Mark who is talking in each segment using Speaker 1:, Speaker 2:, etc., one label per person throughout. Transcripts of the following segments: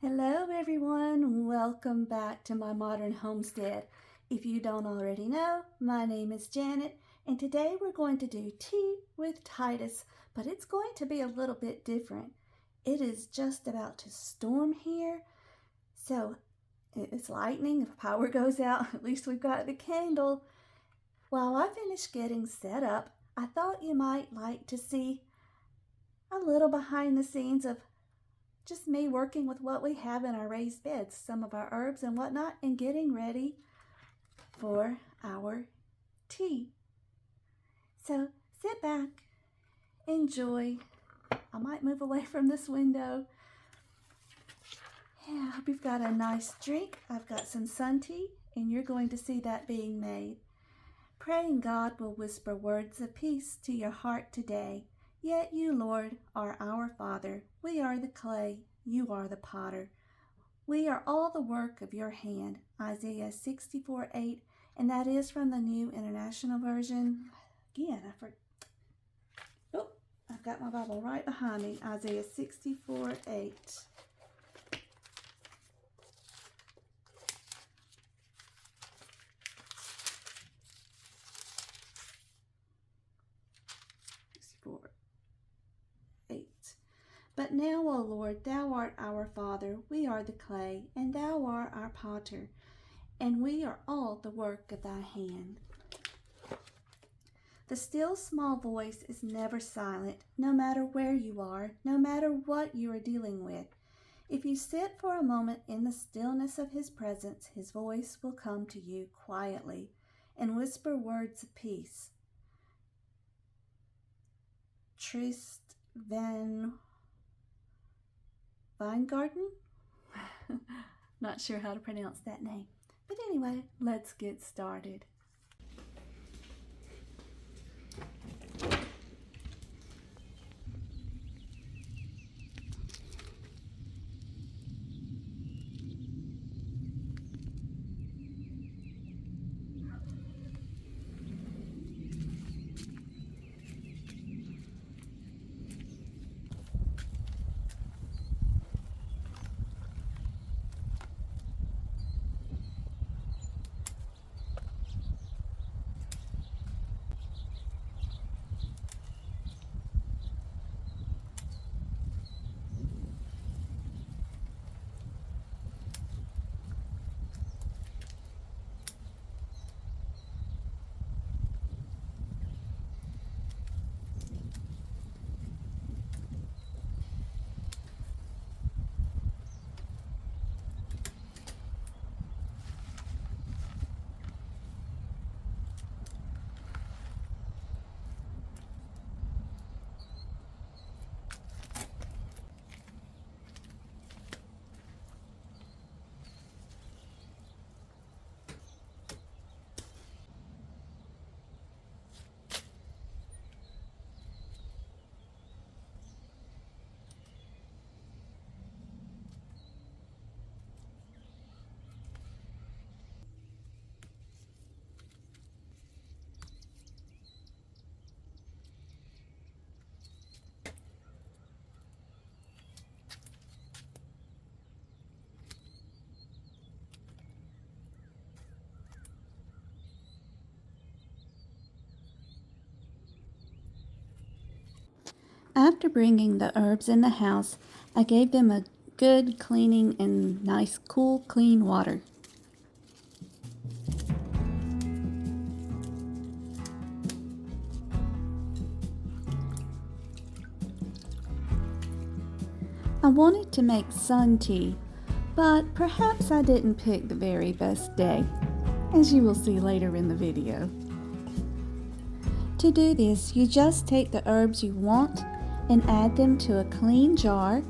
Speaker 1: Hello everyone, welcome back to my modern homestead. If you don't already know, my name is Janet and today we're going to do tea with Titus, but it's going to be a little bit different. It is just about to storm here, so it's lightning. If power goes out, at least we've got the candle. While I finish getting set up, I thought you might like to see a little behind the scenes of just me working with what we have in our raised beds, some of our herbs and whatnot, and getting ready for our tea. So sit back, enjoy. I might move away from this window. Yeah, I hope you've got a nice drink. I've got some sun tea, and you're going to see that being made. Praying God will whisper words of peace to your heart today. Yet you, Lord, are our Father. We are the clay, you are the potter. We are all the work of your hand. Isaiah 64:8, and that is from the New International Version. Again, I've got my Bible right behind me. Isaiah 64:8. But now, O Lord, thou art our Father, we are the clay, and thou art our potter, and we are all the work of thy hand. The still small voice is never silent, no matter where you are, no matter what you are dealing with. If you sit for a moment in the stillness of his presence, his voice will come to you quietly and whisper words of peace. Trist van Weingarten? Not sure how to pronounce that name. But anyway, let's get started. After bringing the herbs in the house, I gave them a good cleaning in nice, cool, clean water. I wanted to make sun tea, but perhaps I didn't pick the very best day, as you will see later in the video. To do this, you just take the herbs you want and add them to a clean jar.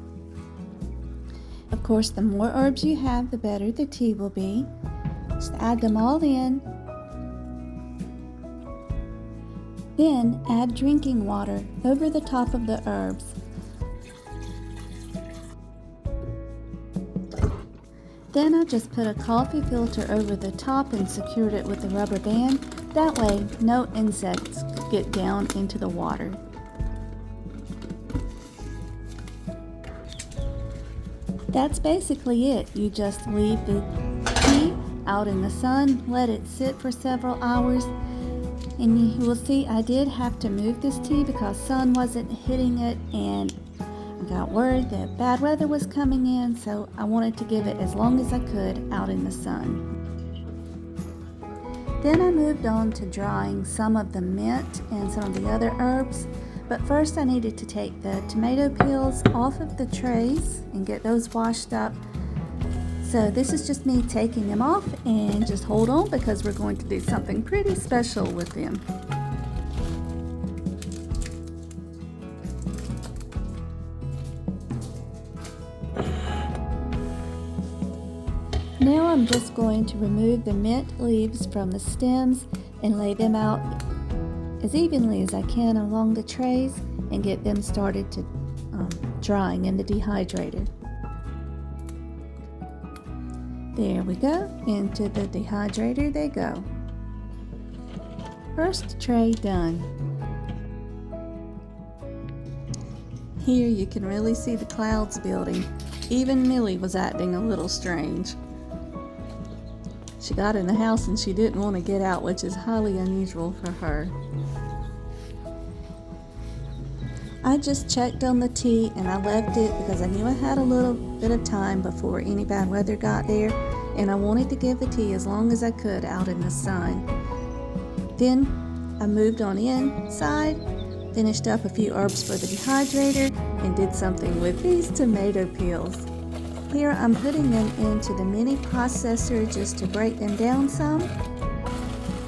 Speaker 1: Of course, the more herbs you have, the better the tea will be. Just add them all in. Then add drinking water over the top of the herbs. Then I just put a coffee filter over the top and secured it with a rubber band. That way, no insects get down into the water. That's basically it. You just leave the tea out in the sun, let it sit for several hours, and you will see I did have to move this tea because sun wasn't hitting it, and I got word that bad weather was coming in, so I wanted to give it as long as I could out in the sun. Then I moved on to drying some of the mint and some of the other herbs. But first I needed to take the tomato peels off of the trays and get those washed up. So this is just me taking them off, and just hold on because we're going to do something pretty special with them. Now I'm just going to remove the mint leaves from the stems and lay them out as evenly as I can along the trays and get them started to drying in the dehydrator. There we go, into the dehydrator they go. First tray done. Here you can really see the clouds building. Even Millie was acting a little strange. She got in the house and she didn't want to get out, which is highly unusual for her. I just checked on the tea and I left it because I knew I had a little bit of time before any bad weather got there, and I wanted to give the tea as long as I could out in the sun. Then I moved on inside, finished up a few herbs for the dehydrator, and did something with these tomato peels. Here I'm putting them into the mini processor just to break them down some.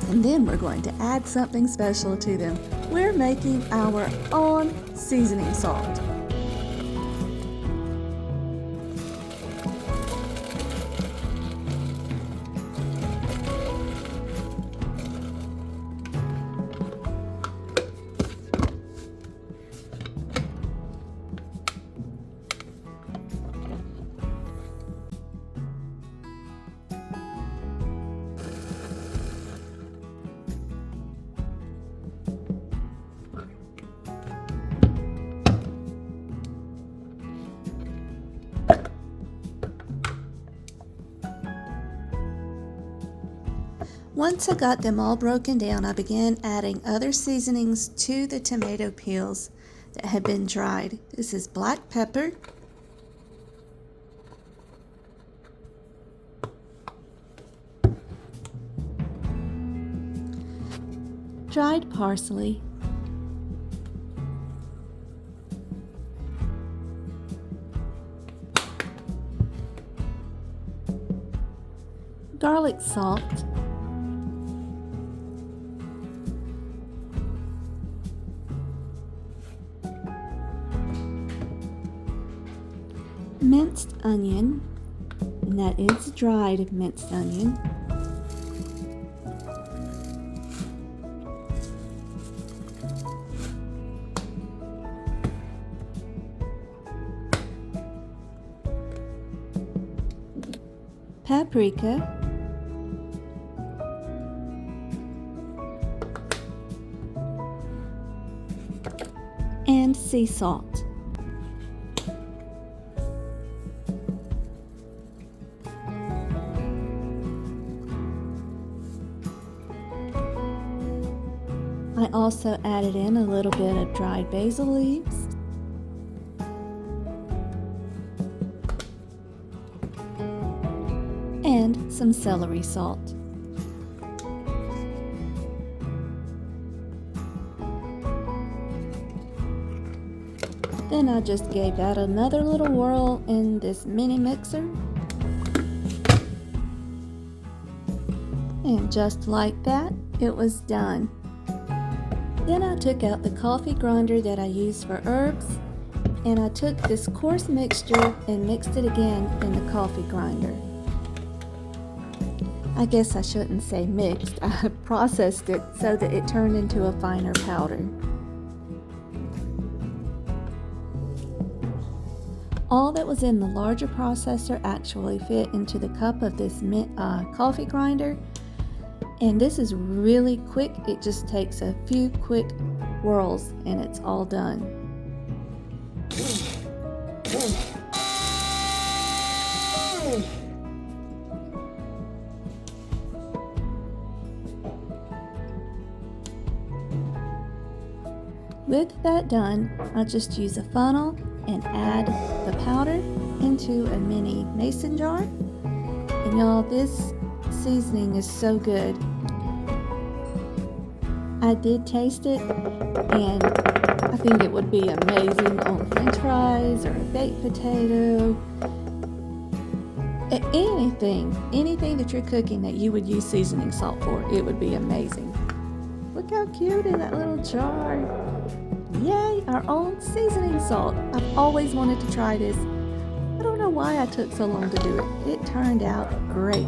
Speaker 1: And then we're going to add something special to them. We're making our own seasoning salt. Once I got them all broken down, I began adding other seasonings to the tomato peels that had been dried. This is black pepper, dried parsley, garlic salt, minced onion, and that is dried minced onion, paprika, and sea salt. I also added in a little bit of dried basil leaves, and some celery salt. Then I just gave that another little whirl in this mini mixer. And just like that, it was done. Then I took out the coffee grinder that I used for herbs, and I took this coarse mixture and mixed it again in the coffee grinder. I guess I shouldn't say mixed, I processed it so that it turned into a finer powder. All that was in the larger processor actually fit into the cup of this coffee grinder. And this is really quick. It just takes a few quick whirls and it's all done. with that done, I'll just use a funnel and add the powder into a mini mason jar. And y'all, this seasoning is so good. I did taste it, and I think it would be amazing on French fries or a baked potato. Anything that you're cooking that you would use seasoning salt for, it would be amazing. Look how cute in that little jar. Yay, our own seasoning salt. I've always wanted to try this. I don't know why I took so long to do it. It turned out great.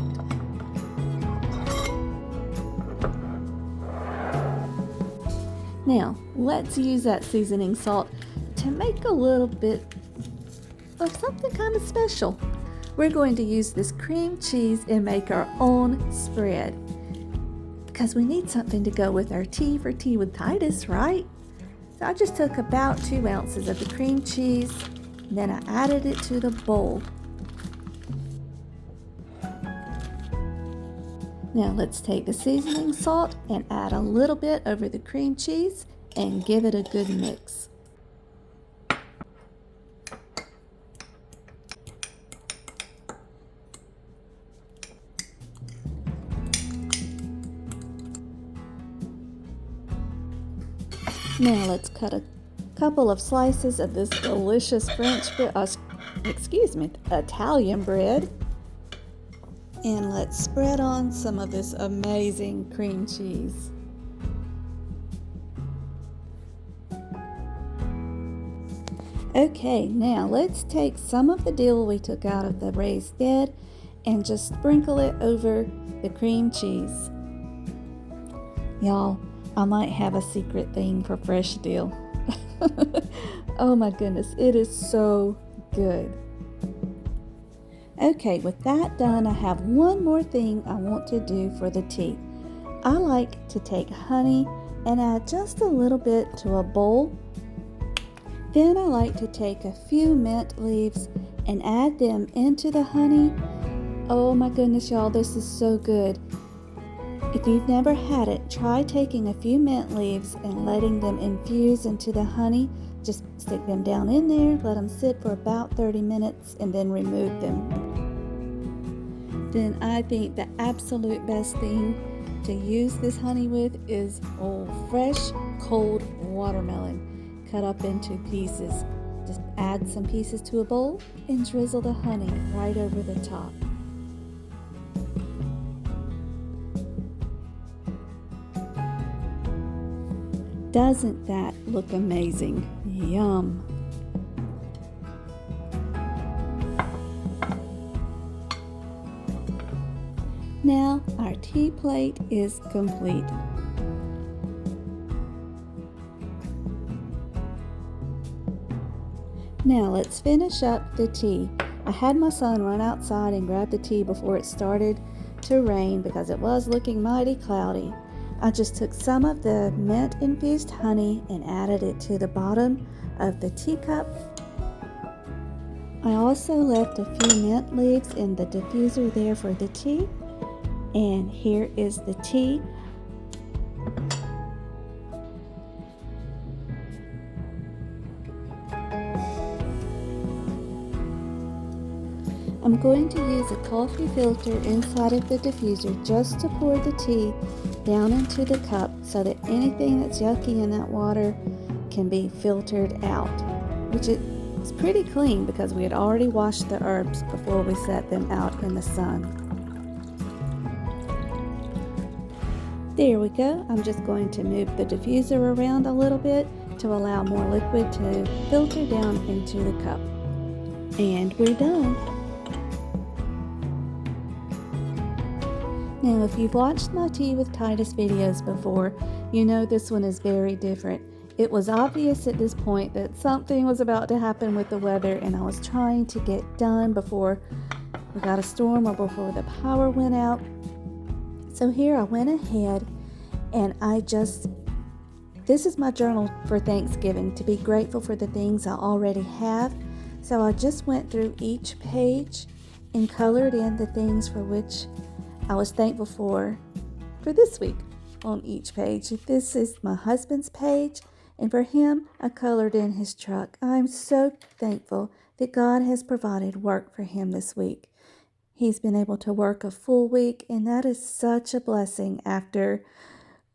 Speaker 1: Now, let's use that seasoning salt to make a little bit of something kind of special. We're going to use this cream cheese and make our own spread, because we need something to go with our tea for tea with Titus, right? So I just took about 2 ounces of the cream cheese, and then I added it to the bowl. Now let's take the seasoning salt and add a little bit over the cream cheese and give it a good mix. Now let's cut a couple of slices of this delicious Italian bread. And let's spread on some of this amazing cream cheese. Okay, now let's take some of the dill we took out of the raised bed and just sprinkle it over the cream cheese. Y'all, I might have a secret thing for fresh dill. Oh my goodness, it is so good. Okay, with that done, I have one more thing I want to do for the tea. I like to take honey and add just a little bit to a bowl. Then I like to take a few mint leaves and add them into the honey. Oh my goodness, y'all, this is so good. If you've never had it, try taking a few mint leaves and letting them infuse into the honey. Just stick them down in there, let them sit for about 30 minutes, and then remove them. Then I think the absolute best thing to use this honey with is fresh, cold watermelon cut up into pieces. Just add some pieces to a bowl and drizzle the honey right over the top. Doesn't that look amazing? Yum! Now our tea plate is complete. Now let's finish up the tea. I had my son run outside and grab the tea before it started to rain because it was looking mighty cloudy. I just took some of the mint infused honey and added it to the bottom of the teacup. I also left a few mint leaves in the diffuser there for the tea. And here is the tea. I'm going to use a coffee filter inside of the diffuser just to pour the tea down into the cup so that anything that's yucky in that water can be filtered out, which is pretty clean because we had already washed the herbs before we set them out in the sun. There we go. I'm just going to move the diffuser around a little bit to allow more liquid to filter down into the cup. And we're done. Now, if you've watched my Tea with Titus videos before, you know this one is very different. It was obvious at this point that something was about to happen with the weather, and I was trying to get done before we got a storm or before the power went out. So here I went ahead and this is my journal for Thanksgiving, to be grateful for the things I already have. So I just went through each page and colored in the things for which I was thankful for this week on each page. This is my husband's page, And for him, I colored in his truck. I'm so thankful that God has provided work for him this week. He's been able to work a full week, and that is such a blessing after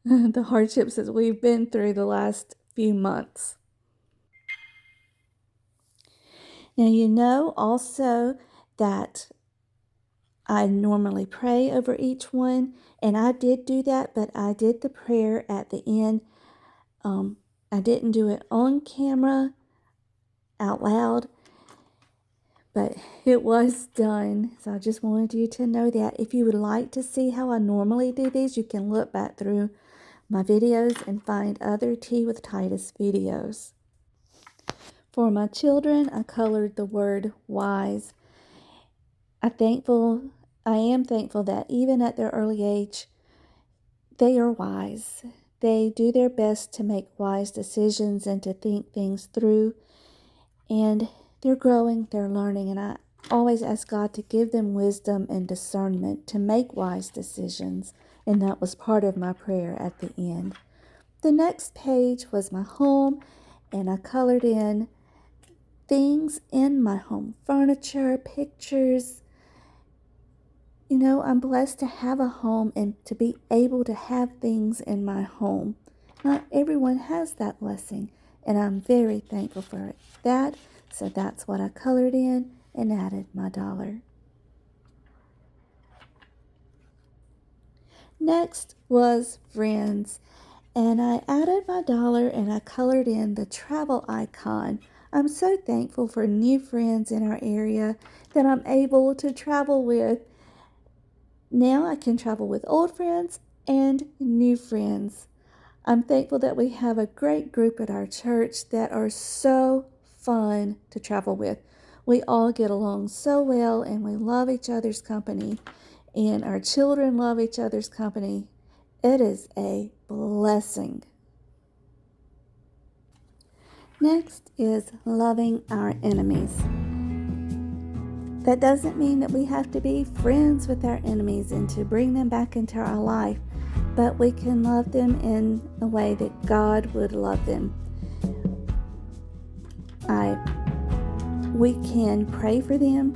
Speaker 1: the hardships that we've been through the last few months. Now, you know also that I normally pray over each one, and I did do that, but I did the prayer at the end. I didn't do it on camera out loud, but it was done. So I just wanted you to know that. If you would like to see how I normally do these, you can look back through my videos and find other Tea with Titus videos. For my children, I colored the word wise. I am thankful that even at their early age, they are wise. They do their best to make wise decisions and to think things through. And they're growing, they're learning, and I always ask God to give them wisdom and discernment to make wise decisions. And that was part of my prayer at the end. The next page was my home, and I colored in things in my home, furniture, pictures. You know, I'm blessed to have a home and to be able to have things in my home. Not everyone has that blessing, and I'm very thankful for that. So that's what I colored in and added my dollar. Next was friends, and I added my dollar and I colored in the travel icon. I'm so thankful for new friends in our area that I'm able to travel with. Now I can travel with old friends and new friends. I'm thankful that we have a great group at our church that are so fun to travel with. We all get along so well, and we love each other's company, and our children love each other's company. It is a blessing. Next is loving our enemies. That doesn't mean that we have to be friends with our enemies and to bring them back into our life, but we can love them in a way that God would love them. We can pray for them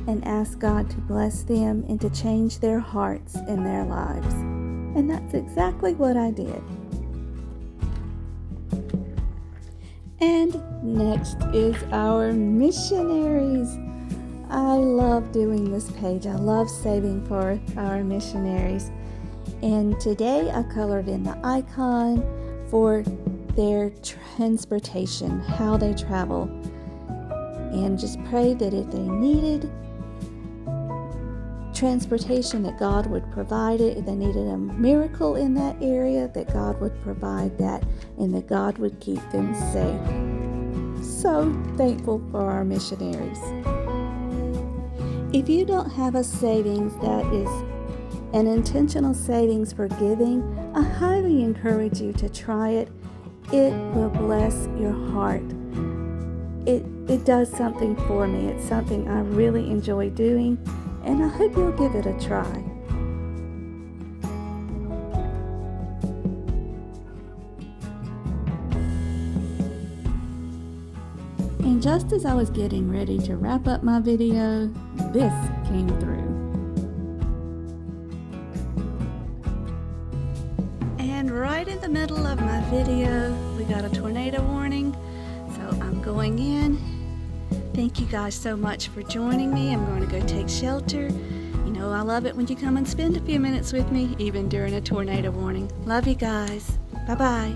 Speaker 1: and ask God to bless them and to change their hearts and their lives. And that's exactly what I did. And next is our missionaries. I love doing this page. I love saving for our missionaries. And today I colored in the icon for their transportation, how they travel. And just prayed that if they needed transportation, that God would provide it. If they needed a miracle in that area, that God would provide that, and that God would keep them safe. So thankful for our missionaries. If you don't have a savings that is an intentional savings for giving, I highly encourage you to try it. It will bless your heart. It does something for me. It's something I really enjoy doing, and I hope you'll give it a try. And just as I was getting ready to wrap up my video, this came through. And right in the middle of my video, we got a tornado warning, so I'm going in. Thank you guys so much for joining me. I'm going to go take shelter. You know, I love it when you come and spend a few minutes with me, even during a tornado warning. Love you guys. Bye-bye.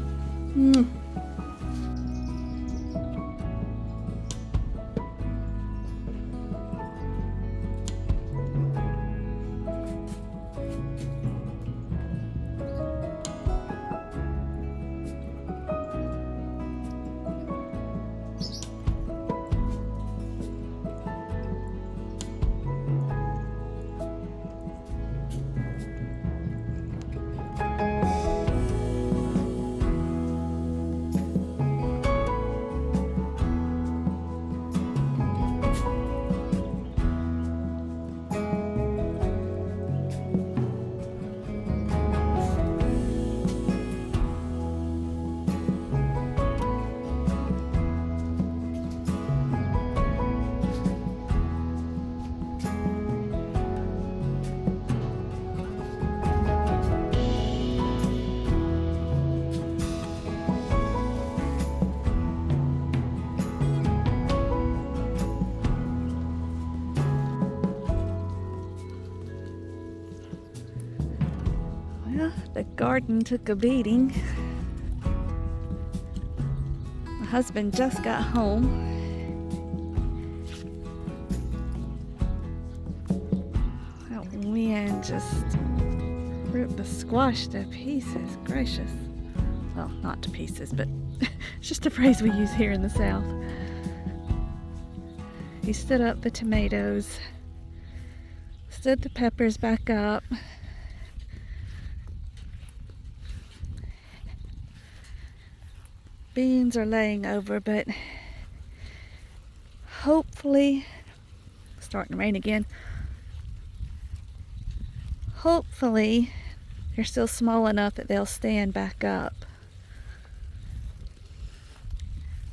Speaker 1: The garden took a beating. My husband just got home. That wind just ripped the squash to pieces. Gracious. Well, not to pieces, but it's just a phrase we use here in the South. He stood up the tomatoes, stood the peppers back up. Beans are laying over, but hopefully, starting to rain again, hopefully they're still small enough that they'll stand back up.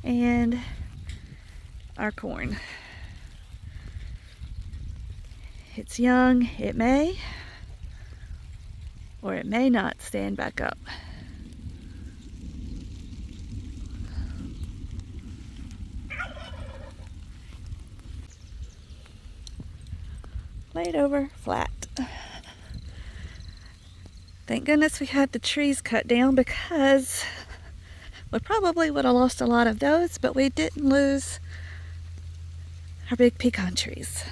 Speaker 1: And our corn. It's young, it may, or it may not stand back up. Laid over flat. Thank goodness we had the trees cut down, because we probably would have lost a lot of those, but we didn't lose our big pecan trees.